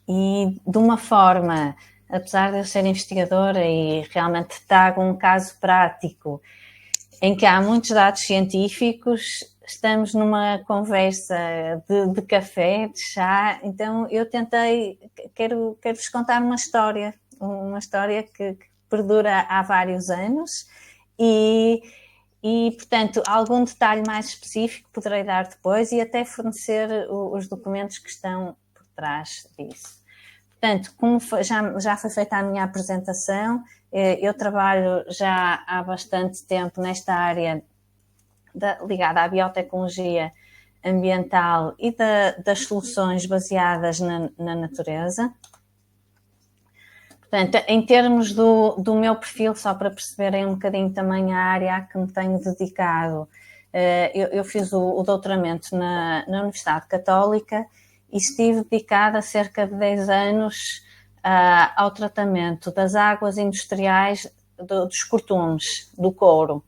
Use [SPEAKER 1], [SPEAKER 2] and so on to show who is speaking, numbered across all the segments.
[SPEAKER 1] e de uma forma, apesar de eu ser investigadora e realmente trago um caso prático em que há muitos dados científicos, estamos numa conversa de café, de chá, então eu quero-vos contar uma história que perdura há vários anos e, portanto, algum detalhe mais específico poderei dar depois e até fornecer os documentos que estão por trás disso. Portanto, como já foi feita a minha apresentação, eu trabalho já há bastante tempo nesta área ligada à biotecnologia ambiental e das soluções baseadas na natureza. Portanto, em termos do meu perfil, só para perceberem um bocadinho também a área a que me tenho dedicado, eu fiz o doutoramento na Universidade Católica e estive dedicada cerca de 10 anos ao tratamento das águas industriais dos cortumes, do couro,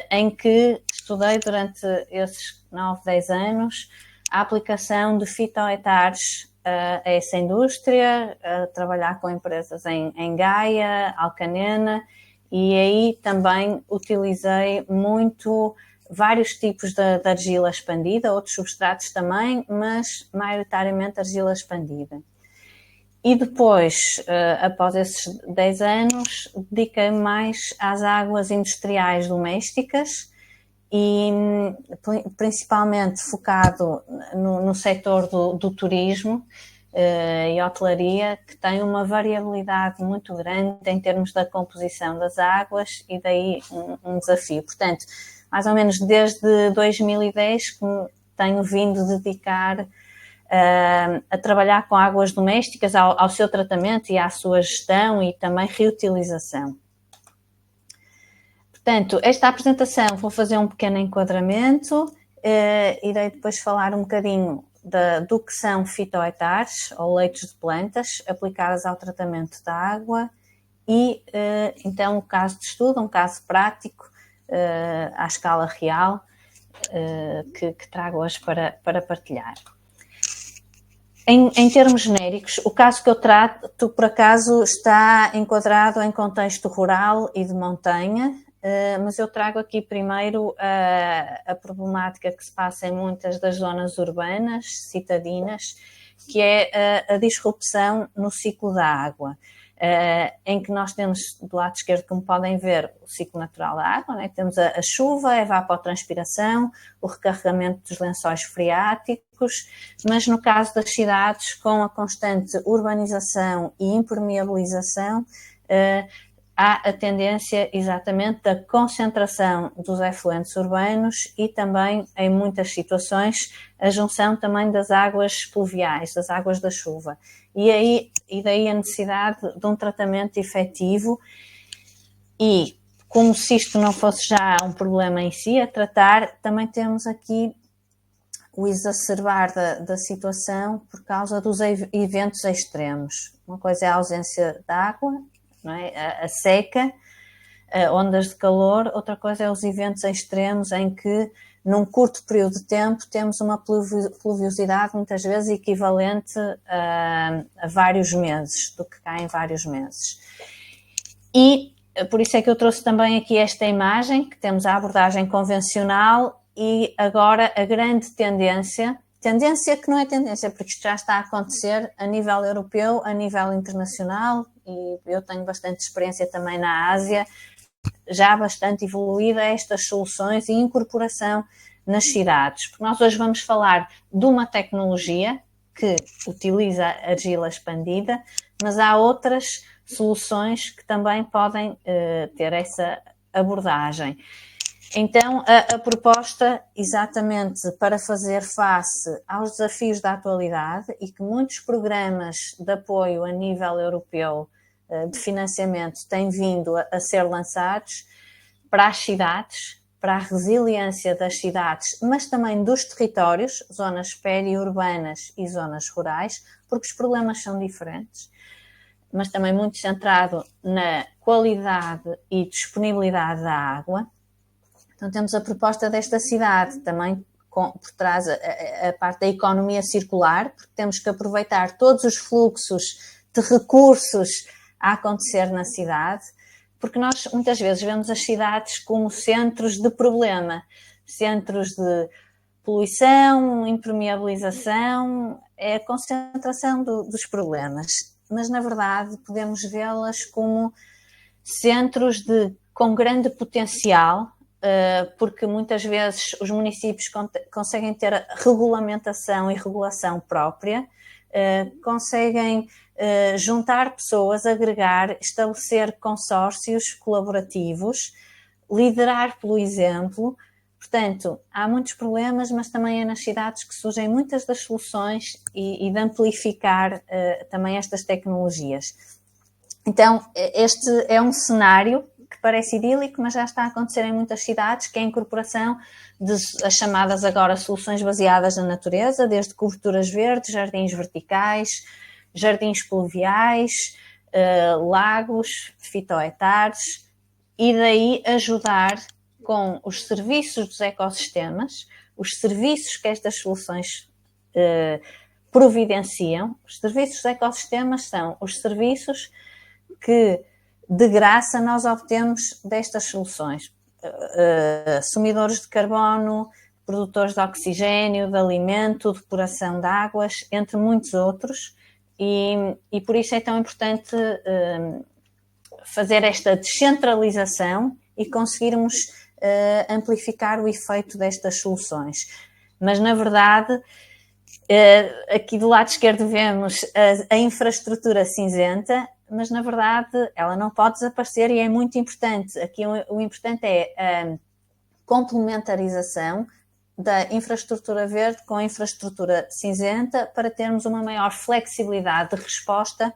[SPEAKER 1] em que estudei durante esses 9, 10 anos a aplicação de fitoetares a essa indústria, a trabalhar com empresas em Gaia, Alcanena, e aí também utilizei muito vários tipos de argila expandida, outros substratos também, mas maioritariamente argila expandida. E depois, após esses 10 anos, dediquei-me mais às águas industriais domésticas e principalmente focado no setor do turismo e hotelaria, que tem uma variabilidade muito grande em termos da composição das águas e daí um desafio. Portanto, mais ou menos desde 2010 que tenho vindo dedicar a trabalhar com águas domésticas, ao seu tratamento e à sua gestão e também reutilização. Portanto, esta apresentação vou fazer um pequeno enquadramento, irei depois falar um bocadinho do que são fitoetares, ou leitos de plantas, aplicadas ao tratamento da água e, então, o caso de estudo, um caso prático, à escala real, que trago hoje para partilhar. Em termos genéricos, o caso que eu trato, por acaso, está enquadrado em contexto rural e de montanha, mas eu trago aqui primeiro a problemática que se passa em muitas das zonas urbanas, citadinas, que é a disrupção no ciclo da água, em que nós temos, do lado esquerdo, como podem ver, o ciclo natural da água, né? Temos a chuva, a evapotranspiração, o recarregamento dos lençóis freáticos, mas no caso das cidades, com a constante urbanização e impermeabilização, há a tendência exatamente da concentração dos efluentes urbanos e também, em muitas situações, a junção também das águas pluviais, das águas da chuva. E daí a necessidade de um tratamento efetivo e, como se isto não fosse já um problema em si a tratar, também temos aqui o exacerbar da situação por causa dos eventos extremos. Uma coisa é a ausência de água, não é? A seca, ondas de calor, outra coisa é os eventos extremos em que num curto período de tempo temos uma pluviosidade muitas vezes equivalente a vários meses, do que cai em vários meses. E por isso é que eu trouxe também aqui esta imagem, que temos a abordagem convencional e agora a grande tendência que não é tendência, porque isto já está a acontecer a nível europeu, a nível internacional, e eu tenho bastante experiência também na Ásia, já bastante evoluída estas soluções e incorporação nas cidades. Porque nós hoje vamos falar de uma tecnologia que utiliza a argila expandida, mas há outras soluções que também podem ter essa abordagem. Então, a proposta, exatamente para fazer face aos desafios da atualidade e que muitos programas de apoio a nível europeu de financiamento têm vindo a ser lançados para as cidades, para a resiliência das cidades, mas também dos territórios, zonas periurbanas e zonas rurais, porque os problemas são diferentes, mas também muito centrado na qualidade e disponibilidade da água. Então temos a proposta desta cidade, também por trás a parte da economia circular, porque temos que aproveitar todos os fluxos de recursos a acontecer na cidade, porque nós muitas vezes vemos as cidades como centros de problema, centros de poluição, impermeabilização, é a concentração dos problemas. Mas, na verdade, podemos vê-las como centros com grande potencial, porque muitas vezes os municípios conseguem ter regulamentação e regulação própria, conseguem juntar pessoas, agregar, estabelecer consórcios colaborativos, liderar pelo exemplo. Portanto, há muitos problemas, mas também é nas cidades que surgem muitas das soluções e de amplificar também estas tecnologias. Então, este é um cenário que parece idílico, mas já está a acontecer em muitas cidades, que é a incorporação das chamadas agora soluções baseadas na natureza, desde coberturas verdes, jardins verticais, jardins pluviais, lagos, fitohectares, e daí ajudar com os serviços dos ecossistemas, os serviços que estas soluções providenciam. Os serviços dos ecossistemas são os serviços que de graça nós obtemos destas soluções. Sumidores de carbono, produtores de oxigênio, de alimento, depuração de águas, entre muitos outros, e por isso é tão importante fazer esta descentralização e conseguirmos amplificar o efeito destas soluções. Mas, na verdade, aqui do lado esquerdo vemos a infraestrutura cinzenta, mas, na verdade, ela não pode desaparecer e é muito importante. Aqui o importante é a complementarização da infraestrutura verde com a infraestrutura cinzenta para termos uma maior flexibilidade de resposta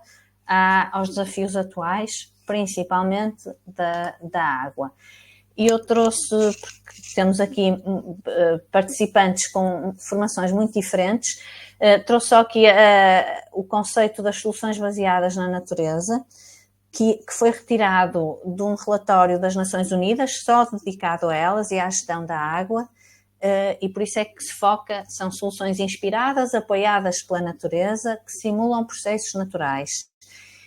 [SPEAKER 1] aos desafios atuais, principalmente da água. E eu trouxe, porque temos aqui participantes com formações muito diferentes, trouxe só aqui o conceito das soluções baseadas na natureza, que foi retirado de um relatório das Nações Unidas, só dedicado a elas e à gestão da água, e por isso é que se foca, são soluções inspiradas, apoiadas pela natureza, que simulam processos naturais.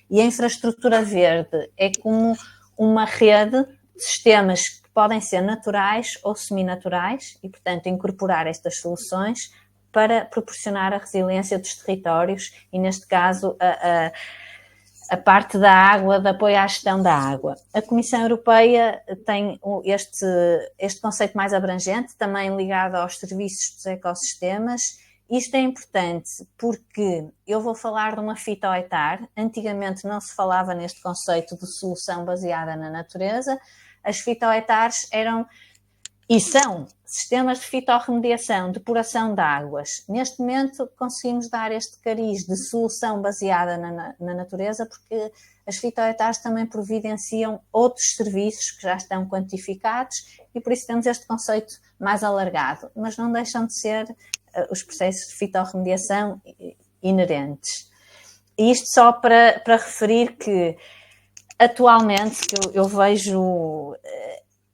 [SPEAKER 1] E a infraestrutura verde é como uma rede de sistemas que podem ser naturais ou seminaturais e, portanto, incorporar estas soluções para proporcionar a resiliência dos territórios e, neste caso, a parte da água, de apoio à gestão da água. A Comissão Europeia tem este conceito mais abrangente, também ligado aos serviços dos ecossistemas. Isto é importante porque eu vou falar de uma fitohectare. Antigamente não se falava neste conceito de solução baseada na natureza. As fitohectares eram e são sistemas de fitorremediação, depuração de águas. Neste momento conseguimos dar este cariz de solução baseada na natureza porque as fitohectares também providenciam outros serviços que já estão quantificados e por isso temos este conceito mais alargado, mas não deixam de ser os processos de fitorremediação inerentes. E isto só para referir que atualmente eu vejo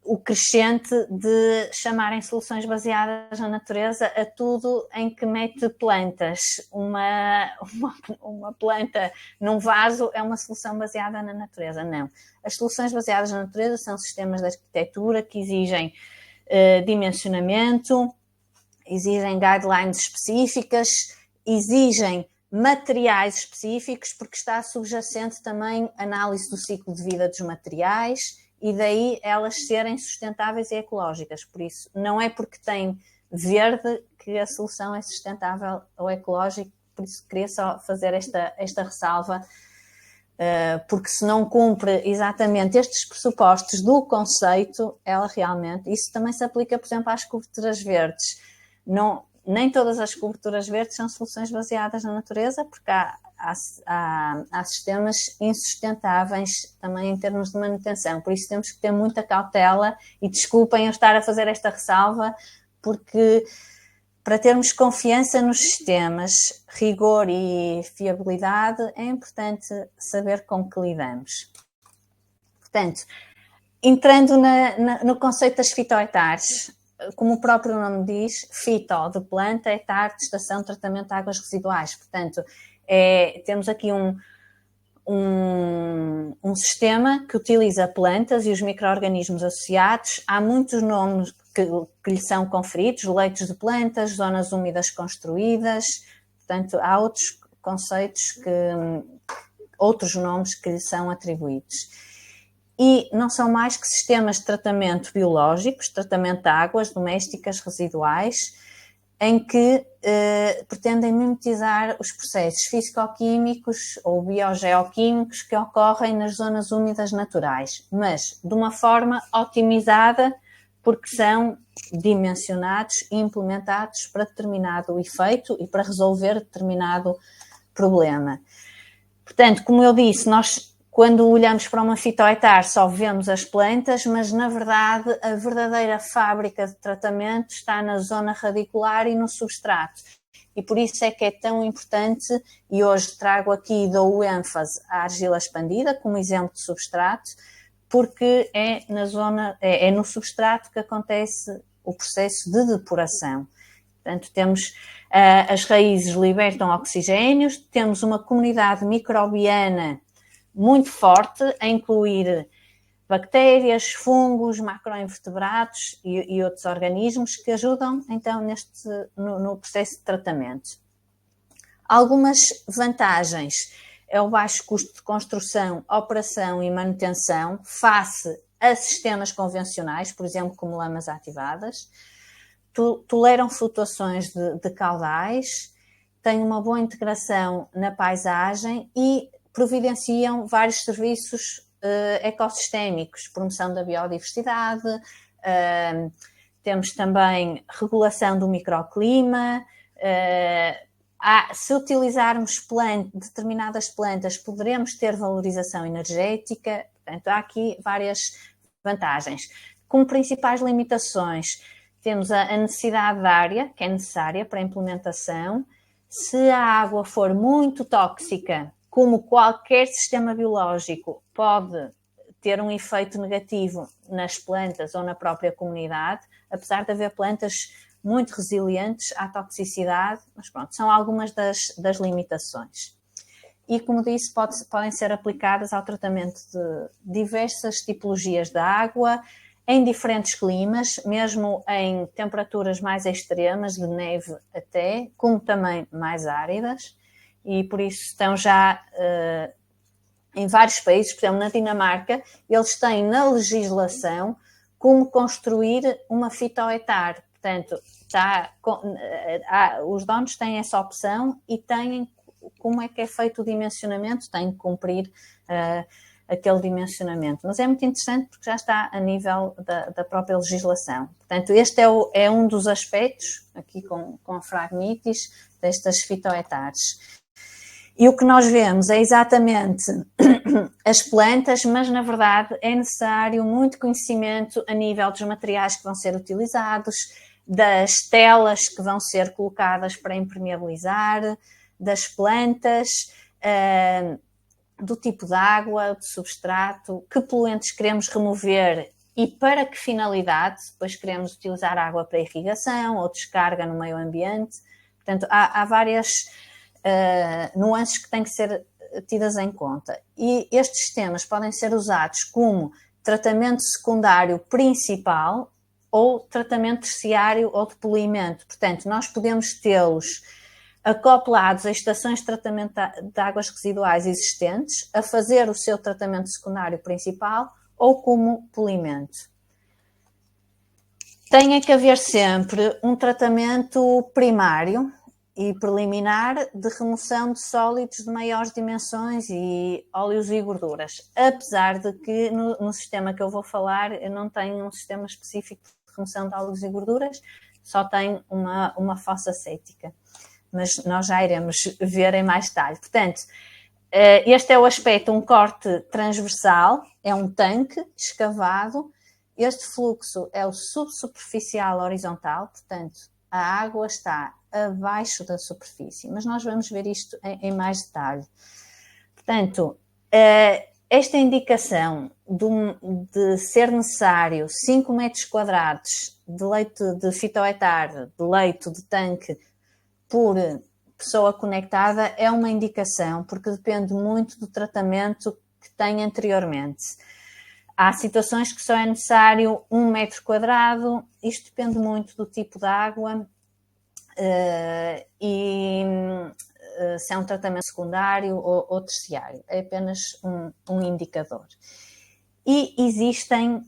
[SPEAKER 1] o crescente de chamarem soluções baseadas na natureza a tudo em que mete plantas. Uma planta num vaso é uma solução baseada na natureza. Não. As soluções baseadas na natureza são sistemas de arquitetura que exigem dimensionamento, exigem guidelines específicas, exigem materiais específicos, porque está subjacente também análise do ciclo de vida dos materiais e daí elas serem sustentáveis e ecológicas. Por isso, não é porque tem verde que a solução é sustentável ou ecológica, por isso queria só fazer esta ressalva, porque se não cumpre exatamente estes pressupostos do conceito, ela realmente, isso também se aplica, por exemplo, às coberturas verdes. Nem todas as coberturas verdes são soluções baseadas na natureza, porque há sistemas insustentáveis também em termos de manutenção. Por isso temos que ter muita cautela e desculpem eu estar a fazer esta ressalva, porque para termos confiança nos sistemas, rigor e fiabilidade, é importante saber com que lidamos. Portanto, entrando no conceito das fitohectares, como o próprio nome diz, fito, de planta, etar, de estação de tratamento de águas residuais. Portanto, temos aqui um sistema que utiliza plantas e os micro-organismos associados. Há muitos nomes que lhe são conferidos, leitos de plantas, zonas úmidas construídas. Portanto, há outros conceitos, outros nomes que lhe são atribuídos. E não são mais que sistemas de tratamento biológicos, tratamento de águas domésticas residuais, em que pretendem mimetizar os processos físico-químicos ou biogeoquímicos que ocorrem nas zonas úmidas naturais, mas de uma forma otimizada, porque são dimensionados e implementados para determinado efeito e para resolver determinado problema. Portanto, como eu disse, nós, quando olhamos para uma fitoetar, só vemos as plantas, mas, na verdade, a verdadeira fábrica de tratamento está na zona radicular e no substrato. E por isso é que é tão importante, e hoje trago aqui, dou ênfase à argila expandida como exemplo de substrato, porque é no substrato que acontece o processo de depuração. Portanto, temos as raízes libertam oxigénios, temos uma comunidade microbiana muito forte, a incluir bactérias, fungos, macroinvertebrados e outros organismos que ajudam, então, no processo de tratamento. Algumas vantagens é o baixo custo de construção, operação e manutenção face a sistemas convencionais, por exemplo, como lamas ativadas, toleram flutuações de caudais, têm uma boa integração na paisagem e providenciam vários serviços ecossistémicos, promoção da biodiversidade, temos também regulação do microclima. Se utilizarmos determinadas plantas, poderemos ter valorização energética. Portanto, há aqui várias vantagens. Como principais limitações, temos a necessidade de área, que é necessária para a implementação. Se a água for muito tóxica, como qualquer sistema biológico, pode ter um efeito negativo nas plantas ou na própria comunidade, apesar de haver plantas muito resilientes à toxicidade, mas pronto, são algumas das limitações. E, como disse, podem ser aplicadas ao tratamento de diversas tipologias de água, em diferentes climas, mesmo em temperaturas mais extremas, de neve até, como também mais áridas, e por isso estão já em vários países, por exemplo, na Dinamarca, eles têm na legislação como construir uma fitoetar. Portanto, os donos têm essa opção e têm como é que é feito o dimensionamento, têm que cumprir aquele dimensionamento. Mas é muito interessante porque já está a nível da própria legislação. Portanto, este é um dos aspectos, aqui com a Phragmites, destas fitoetares. E o que nós vemos é exatamente as plantas, mas na verdade é necessário muito conhecimento a nível dos materiais que vão ser utilizados, das telas que vão ser colocadas para impermeabilizar, das plantas, do tipo de água, de substrato, que poluentes queremos remover e para que finalidade. Depois queremos utilizar água para irrigação ou descarga no meio ambiente. Portanto, há várias nuances que têm que ser tidas em conta. E estes sistemas podem ser usados como tratamento secundário principal ou tratamento terciário ou de polimento. Portanto, nós podemos tê-los acoplados a estações de tratamento de águas residuais existentes, a fazer o seu tratamento secundário principal ou como polimento. Tem que haver sempre um tratamento primário e preliminar de remoção de sólidos de maiores dimensões e óleos e gorduras. Apesar de que no sistema que eu vou falar, eu não tenho um sistema específico de remoção de óleos e gorduras, só tenho uma fossa cética. Mas nós já iremos ver em mais detalhe. Portanto, este é o aspecto, um corte transversal, é um tanque escavado. Este fluxo é o subsuperficial horizontal, portanto, a água está abaixo da superfície, mas nós vamos ver isto em mais detalhe. Portanto, esta indicação de ser necessário 5 metros quadrados de leito de fitoetar, de leito de tanque, por pessoa conectada, é uma indicação, porque depende muito do tratamento que tem anteriormente. Há situações que só é necessário 1 metro quadrado, isto depende muito do tipo de água e se é um tratamento secundário ou terciário. É apenas um indicador. E existem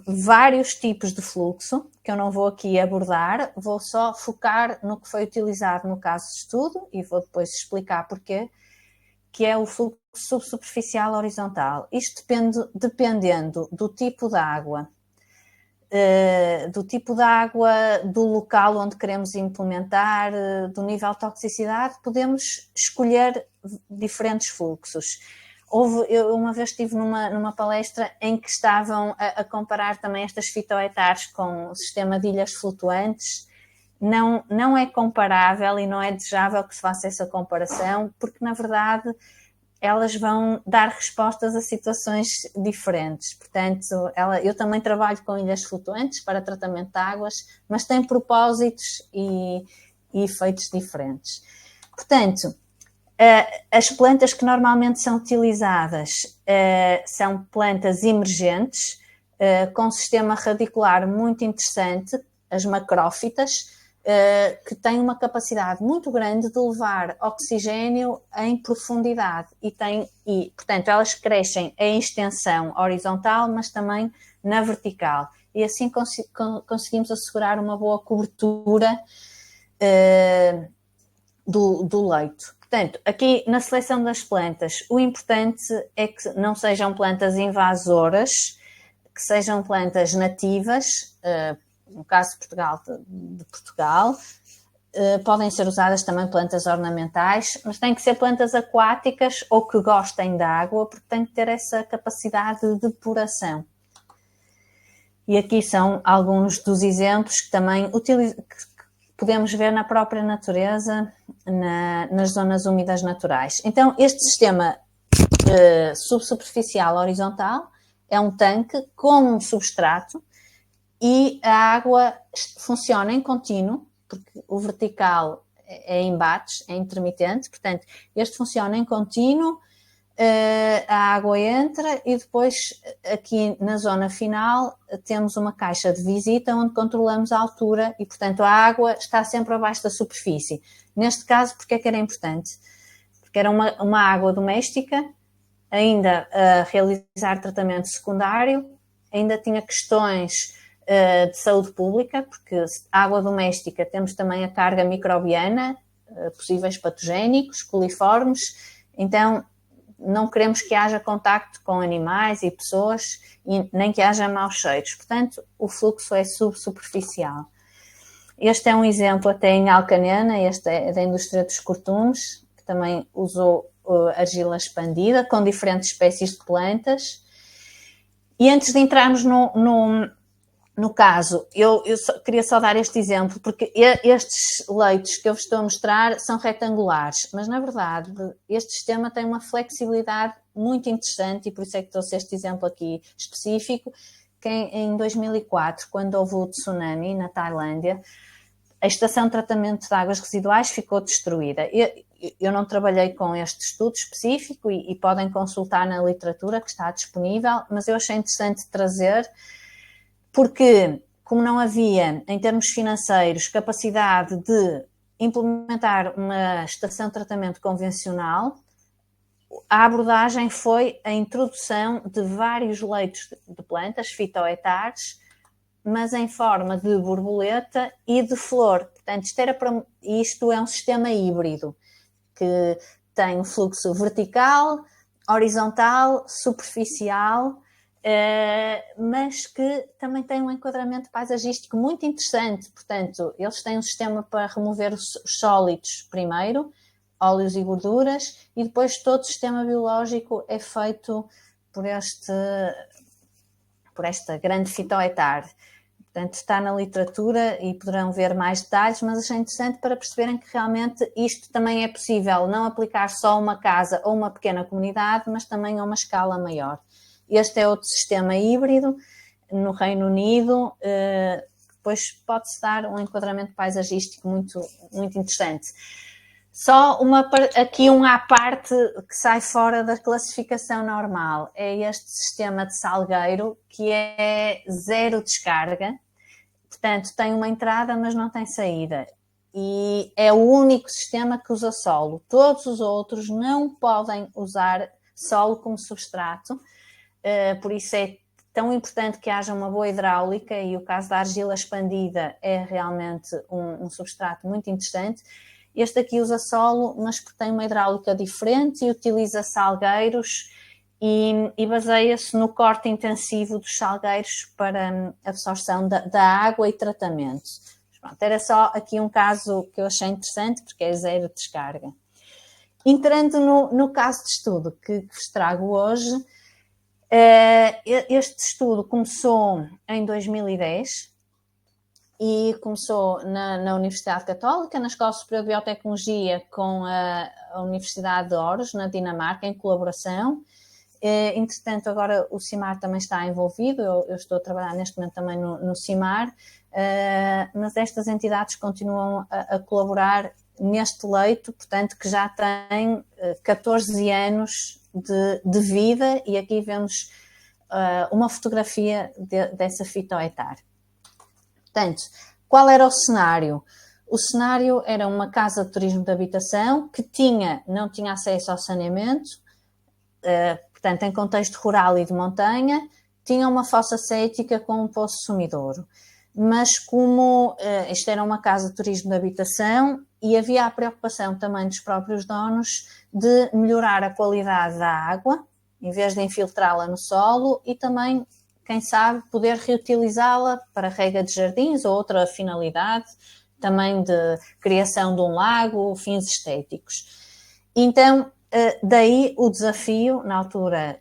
[SPEAKER 1] vários tipos de fluxo, que eu não vou aqui abordar, vou só focar no que foi utilizado no caso de estudo e vou depois explicar porquê, que é o fluxo subsuperficial horizontal. Isto dependendo do tipo de água, do local onde queremos implementar, do nível de toxicidade, podemos escolher diferentes fluxos. Eu uma vez estive numa palestra em que estavam a comparar também estas fitoetares com o sistema de ilhas flutuantes. Não é comparável e não é desejável que se faça essa comparação, porque na verdade elas vão dar respostas a situações diferentes. Portanto, eu também trabalho com ilhas flutuantes para tratamento de águas, mas têm propósitos e efeitos diferentes. Portanto, as plantas que normalmente são utilizadas são plantas emergentes, com um sistema radicular muito interessante, as macrófitas, que têm uma capacidade muito grande de levar oxigênio em profundidade e, portanto, elas crescem em extensão horizontal, mas também na vertical. E assim conseguimos assegurar uma boa cobertura do leito. Portanto, aqui na seleção das plantas, o importante é que não sejam plantas invasoras, que sejam plantas nativas, no caso de Portugal, podem ser usadas também plantas ornamentais, mas têm que ser plantas aquáticas ou que gostem da água, porque têm que ter essa capacidade de depuração. E aqui são alguns dos exemplos que também podemos ver na própria natureza, nas zonas úmidas naturais. Então, este sistema subsuperficial horizontal é um tanque com um substrato e a água funciona em contínuo, porque o vertical é em bates, é intermitente, portanto, este funciona em contínuo, a água entra e depois aqui na zona final temos uma caixa de visita onde controlamos a altura e, portanto, a água está sempre abaixo da superfície. Neste caso, porque é que era importante? Porque era uma água doméstica, ainda a realizar tratamento secundário, ainda tinha questões de saúde pública, porque água doméstica temos também a carga microbiana, possíveis patogénicos, coliformes, então não queremos que haja contacto com animais e pessoas, e nem que haja maus cheiros. Portanto, o fluxo é subsuperficial. Este é um exemplo até em Alcanena, este é da indústria dos cortumes, que também usou argila expandida com diferentes espécies de plantas. E antes de entrarmos no caso, eu queria só dar este exemplo, porque estes leitos que eu vos estou a mostrar são retangulares, mas na verdade este sistema tem uma flexibilidade muito interessante e por isso é que trouxe este exemplo aqui específico, que em 2004, quando houve o tsunami na Tailândia, a estação de tratamento de águas residuais ficou destruída. Eu não trabalhei com este estudo específico e podem consultar na literatura que está disponível, mas eu achei interessante trazer, porque como não havia, em termos financeiros, capacidade de implementar uma estação de tratamento convencional, a abordagem foi a introdução de vários leitos de plantas, fitoetares, mas em forma de borboleta e de flor. Portanto, isto é um sistema híbrido, que tem um fluxo vertical, horizontal, superficial, mas que também tem um enquadramento paisagístico muito interessante. Portanto, eles têm um sistema para remover os sólidos primeiro, óleos e gorduras, e depois todo o sistema biológico é feito por esta grande fitoetar. Portanto, está na literatura e poderão ver mais detalhes, mas achei interessante para perceberem que realmente isto também é possível, não aplicar só a uma casa ou uma pequena comunidade, mas também a uma escala maior. Este é outro sistema híbrido no Reino Unido, depois pode-se dar um enquadramento paisagístico muito, muito interessante. Só aqui à parte que sai fora da classificação normal, é este sistema de salgueiro, que é zero descarga, portanto tem uma entrada mas não tem saída, e é o único sistema que usa solo. Todos os outros não podem usar solo como substrato, por isso é tão importante que haja uma boa hidráulica, e o caso da argila expandida é realmente um substrato muito interessante. Este aqui usa solo, mas tem uma hidráulica diferente e utiliza salgueiros e baseia-se no corte intensivo dos salgueiros para absorção da água e tratamento. Pronto, era só aqui um caso que eu achei interessante, porque é zero descarga. Entrando no caso de estudo que vos trago hoje, este estudo começou em 2010, e começou na Universidade Católica, na Escola Superior de Biotecnologia, com a Universidade de Aarhus, na Dinamarca, em colaboração. Entretanto, agora o CIMAR também está envolvido, eu estou a trabalhar neste momento também no CIMAR, mas estas entidades continuam a colaborar neste leito, portanto, que já tem 14 anos de vida, e aqui vemos uma fotografia dessa fitoetar. Portanto, qual era o cenário? O cenário era uma casa de turismo de habitação que não tinha acesso ao saneamento, portanto, em contexto rural e de montanha, tinha uma fossa cética com um poço sumidouro. Mas como isto era uma casa de turismo de habitação, e havia a preocupação também dos próprios donos de melhorar a qualidade da água, em vez de infiltrá-la no solo, e também, quem sabe, poder reutilizá-la para rega de jardins ou outra finalidade, também de criação de um lago, fins estéticos. Então, daí o desafio, na altura,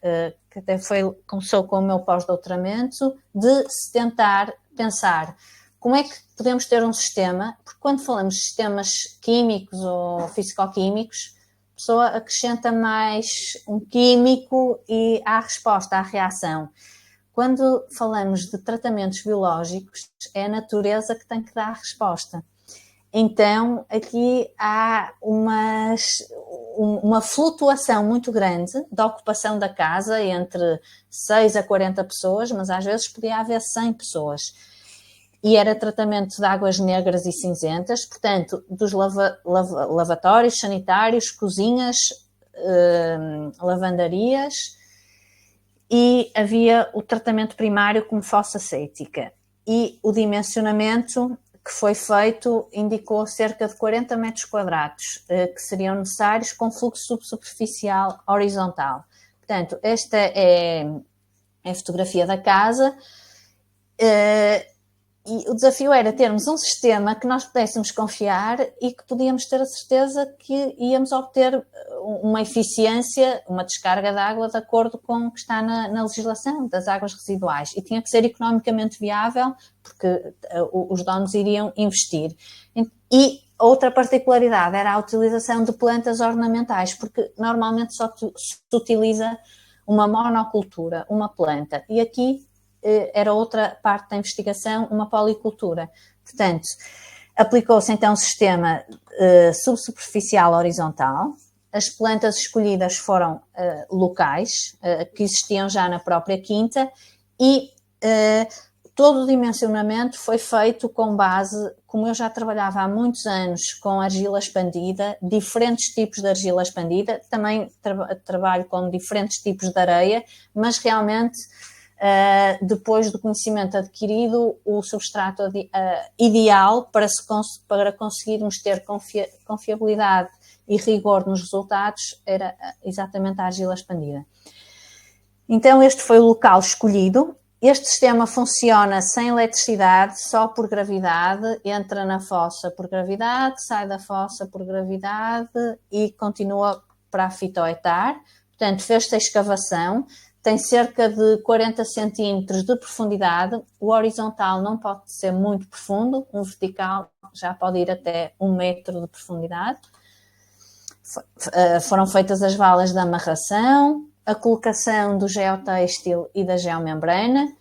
[SPEAKER 1] que até começou com o meu pós-doutoramento, de se tentar pensar como é que podemos ter um sistema, porque quando falamos de sistemas químicos ou fisicoquímicos, a pessoa acrescenta mais um químico e há resposta, há reação. Quando falamos de tratamentos biológicos, é a natureza que tem que dar a resposta. Então, aqui há uma flutuação muito grande da ocupação da casa, entre 6 a 40 pessoas, mas às vezes podia haver 100 pessoas. E era tratamento de águas negras e cinzentas, portanto, dos lavatórios, sanitários, cozinhas, lavandarias, e havia o tratamento primário como fossa cética. E o dimensionamento que foi feito indicou cerca de 40 metros quadrados que seriam necessários com fluxo subsuperficial horizontal. Portanto, esta é a fotografia da casa, e o desafio era termos um sistema que nós pudéssemos confiar e que podíamos ter a certeza que íamos obter uma eficiência, uma descarga de água de acordo com o que está na legislação das águas residuais, e tinha que ser economicamente viável, porque os donos iriam investir. E outra particularidade era a utilização de plantas ornamentais, porque normalmente só se utiliza uma monocultura, uma planta, e aqui era outra parte da investigação, uma policultura. Portanto, aplicou-se então um sistema subsuperficial horizontal. As plantas escolhidas foram locais, que existiam já na própria quinta, e todo o dimensionamento foi feito com base, como eu já trabalhava há muitos anos com argila expandida, diferentes tipos de argila expandida, também trabalho com diferentes tipos de areia, mas realmente depois do conhecimento adquirido, o substrato ideal para conseguirmos ter confiabilidade e rigor nos resultados era exatamente a argila expandida. Então este foi o local escolhido. Este sistema funciona sem eletricidade, só por gravidade, entra na fossa por gravidade, sai da fossa por gravidade e continua para a fitoetar. Portanto, fez-se a escavação, tem cerca de 40 centímetros de profundidade. O horizontal não pode ser muito profundo, o vertical já pode ir até 1 metro de profundidade. Foram feitas as valas de amarração, a colocação do geotêxtil e da geomembrana,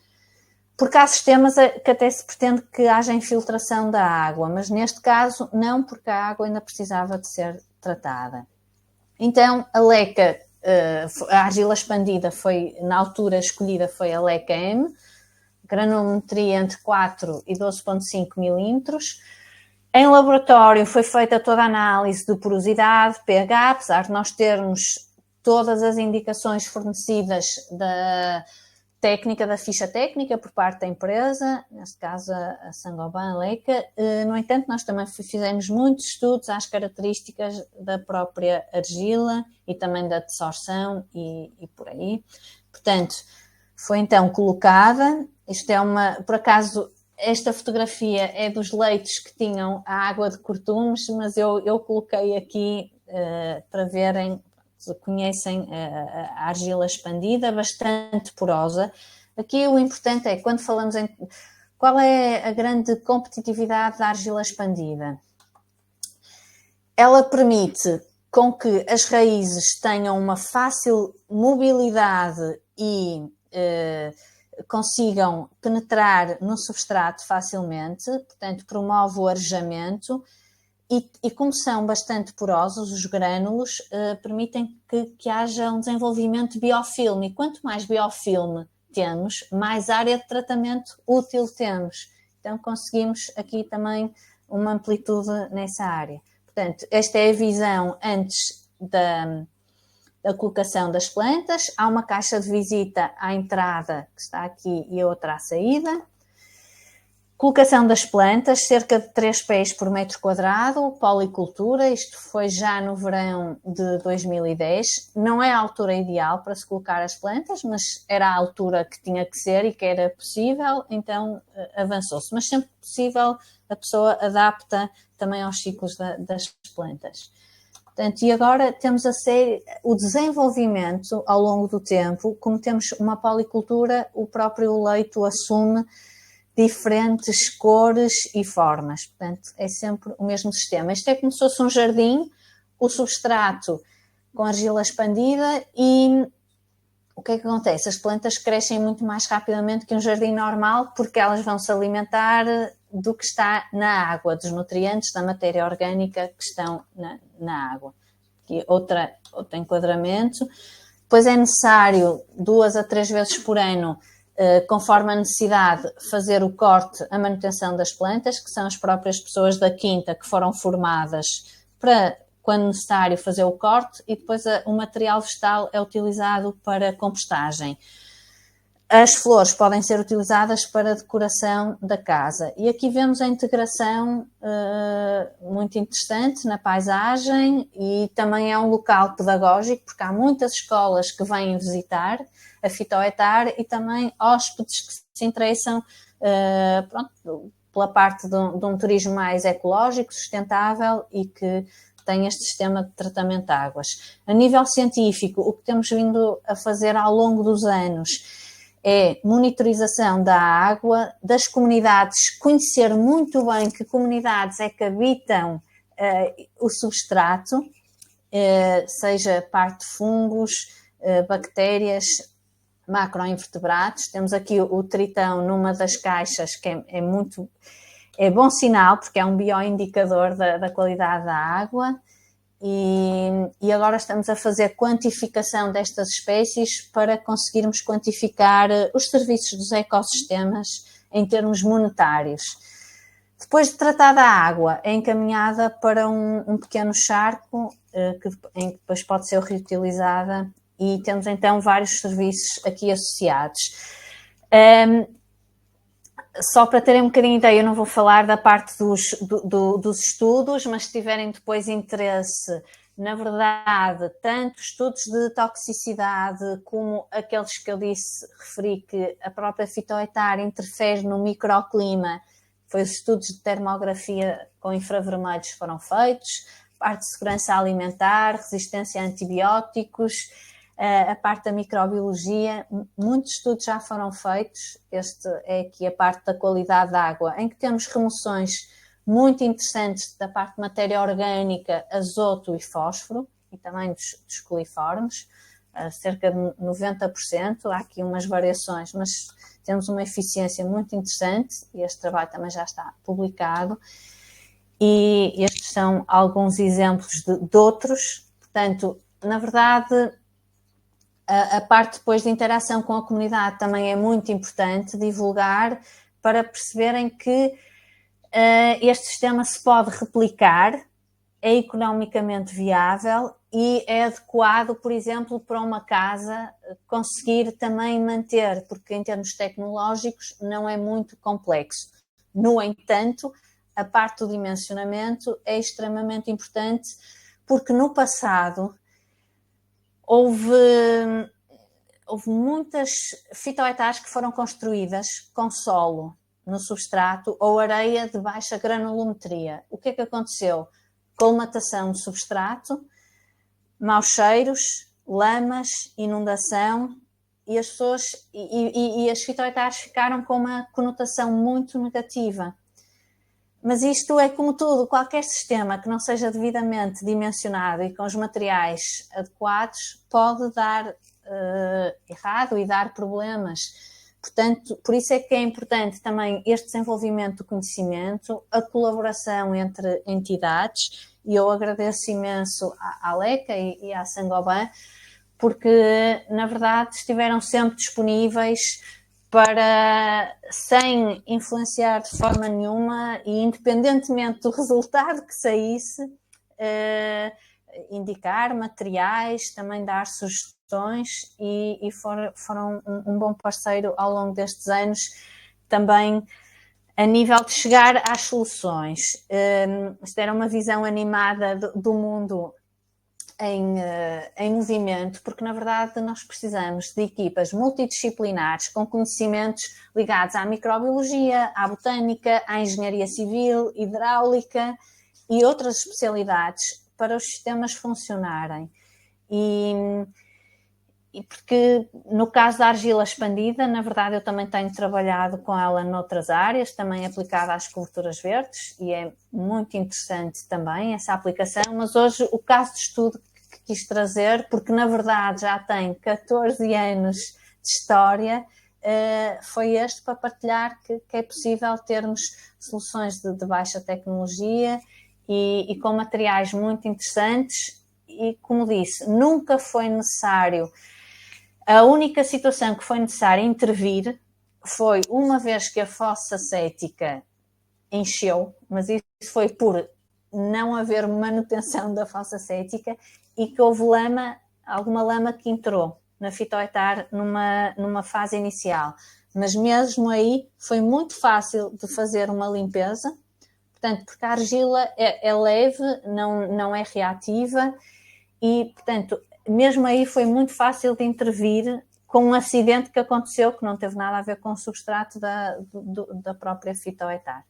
[SPEAKER 1] porque há sistemas que até se pretende que haja infiltração da água, mas neste caso não, porque a água ainda precisava de ser tratada. Então, a leca, a argila expandida foi, na altura escolhida, foi a leca M, granometria entre 4 e 12,5 milímetros. Em laboratório foi feita toda a análise de porosidade, pH, apesar de nós termos todas as indicações fornecidas da técnica, da ficha técnica por parte da empresa, neste caso a Saint-Gobain Leica. No entanto, nós também fizemos muitos estudos às características da própria argila e também da desorção e por aí. Portanto, foi então colocada, isto é por acaso, esta fotografia é dos leitos que tinham a água de cortumes, mas eu coloquei aqui para verem, conhecem a argila expandida, bastante porosa. Aqui o importante é, quando falamos em qual é a grande competitividade da argila expandida, ela permite com que as raízes tenham uma fácil mobilidade e consigam penetrar no substrato facilmente, portanto promove o arejamento. E como são bastante porosos, os grânulos permitem que haja um desenvolvimento de biofilme. E quanto mais biofilme temos, mais área de tratamento útil temos. Então conseguimos aqui também uma amplitude nessa área. Portanto, esta é a visão antes da colocação das plantas. Há uma caixa de visita à entrada, que está aqui, e a outra à saída. Colocação das plantas, cerca de 3 pés por metro quadrado, policultura, isto foi já no verão de 2010. Não é a altura ideal para se colocar as plantas, mas era a altura que tinha que ser e que era possível, então avançou-se. Mas sempre possível, a pessoa adapta também aos ciclos das plantas. Portanto, e agora temos o desenvolvimento ao longo do tempo, como temos uma policultura, o próprio leito assume diferentes cores e formas, portanto é sempre o mesmo sistema. Isto é como se fosse um jardim, o substrato com argila expandida, e o que é que acontece? As plantas crescem muito mais rapidamente que um jardim normal, porque elas vão se alimentar do que está na água, dos nutrientes, da matéria orgânica que estão na água. Aqui outro enquadramento. Depois é necessário 2 a 3 vezes por ano, conforme a necessidade, fazer o corte, a manutenção das plantas, que são as próprias pessoas da quinta que foram formadas para, quando necessário, fazer o corte, e depois o material vegetal é utilizado para compostagem. As flores podem ser utilizadas para decoração da casa. E aqui vemos a integração muito interessante na paisagem, e também é um local pedagógico, porque há muitas escolas que vêm visitar a Fitoetar e também hóspedes que se interessam pela parte de um turismo mais ecológico, sustentável e que tem este sistema de tratamento de águas. A nível científico, o que temos vindo a fazer ao longo dos anos é monitorização da água, das comunidades, conhecer muito bem que comunidades é que habitam o substrato, seja parte de fungos, bactérias, macroinvertebrados. Temos aqui o tritão numa das caixas, que é bom sinal, porque é um bioindicador da qualidade da água. E agora estamos a fazer quantificação destas espécies para conseguirmos quantificar os serviços dos ecossistemas em termos monetários. Depois de tratada a água, é encaminhada para um pequeno charco em que depois pode ser reutilizada, e temos então vários serviços aqui associados. Só para terem um bocadinho de ideia, eu não vou falar da parte dos estudos, mas se tiverem depois interesse, na verdade, tanto estudos de toxicidade como aqueles que eu referi que a própria Fitoetar interfere no microclima, foi os estudos de termografia com infravermelhos foram feitos, parte de segurança alimentar, resistência a antibióticos, a parte da microbiologia, muitos estudos já foram feitos, este é aqui a parte da qualidade da água, em que temos remoções muito interessantes da parte de matéria orgânica, azoto e fósforo, e também dos coliformes, cerca de 90%, há aqui umas variações, mas temos uma eficiência muito interessante, e este trabalho também já está publicado, e estes são alguns exemplos de outros. Portanto, na verdade, a parte depois de interação com a comunidade também é muito importante divulgar para perceberem que este sistema se pode replicar, é economicamente viável e é adequado, por exemplo, para uma casa conseguir também manter, porque em termos tecnológicos não é muito complexo. No entanto, a parte do dimensionamento é extremamente importante, porque no passado houve muitas fitohectares que foram construídas com solo no substrato ou areia de baixa granulometria. O que é que aconteceu? Colmatação do substrato, maus cheiros, lamas, inundação, e as pessoas e as fitohectares ficaram com uma conotação muito negativa. Mas isto é como tudo, qualquer sistema que não seja devidamente dimensionado e com os materiais adequados pode dar errado e dar problemas. Portanto, por isso é que é importante também este desenvolvimento do conhecimento, a colaboração entre entidades, e eu agradeço imenso à Leca e à Saint-Gobain, porque, na verdade, estiveram sempre disponíveis para, sem influenciar de forma nenhuma e independentemente do resultado que saísse, indicar materiais, também dar sugestões e foram um bom parceiro ao longo destes anos, também a nível de chegar às soluções. Isto era uma visão animada do mundo em movimento, porque na verdade nós precisamos de equipas multidisciplinares com conhecimentos ligados à microbiologia, à botânica, à engenharia civil, hidráulica e outras especialidades para os sistemas funcionarem. E porque no caso da argila expandida, na verdade eu também tenho trabalhado com ela noutras áreas, também aplicada às coberturas verdes, e é muito interessante também essa aplicação, mas hoje o caso de estudo que quis trazer, porque na verdade já tem 14 anos de história, foi este, para partilhar que é possível termos soluções de baixa tecnologia e com materiais muito interessantes, e como disse, nunca foi necessário. A única situação que foi necessário intervir foi uma vez que a fossa cética encheu, mas isso foi por não haver manutenção da fossa cética e que houve alguma lama que entrou na fitohectare numa fase inicial. Mas mesmo aí foi muito fácil de fazer uma limpeza, portanto, porque a argila é leve, não é reativa e, portanto, mesmo aí foi muito fácil de intervir com um acidente que aconteceu, que não teve nada a ver com o substrato da própria fitohectare.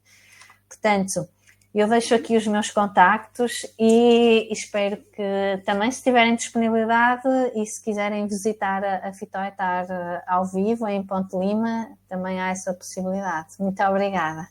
[SPEAKER 1] Portanto, eu deixo aqui os meus contactos e espero que também, se tiverem disponibilidade e se quiserem visitar a fitohectare ao vivo em Ponte Lima, também há essa possibilidade. Muito obrigada.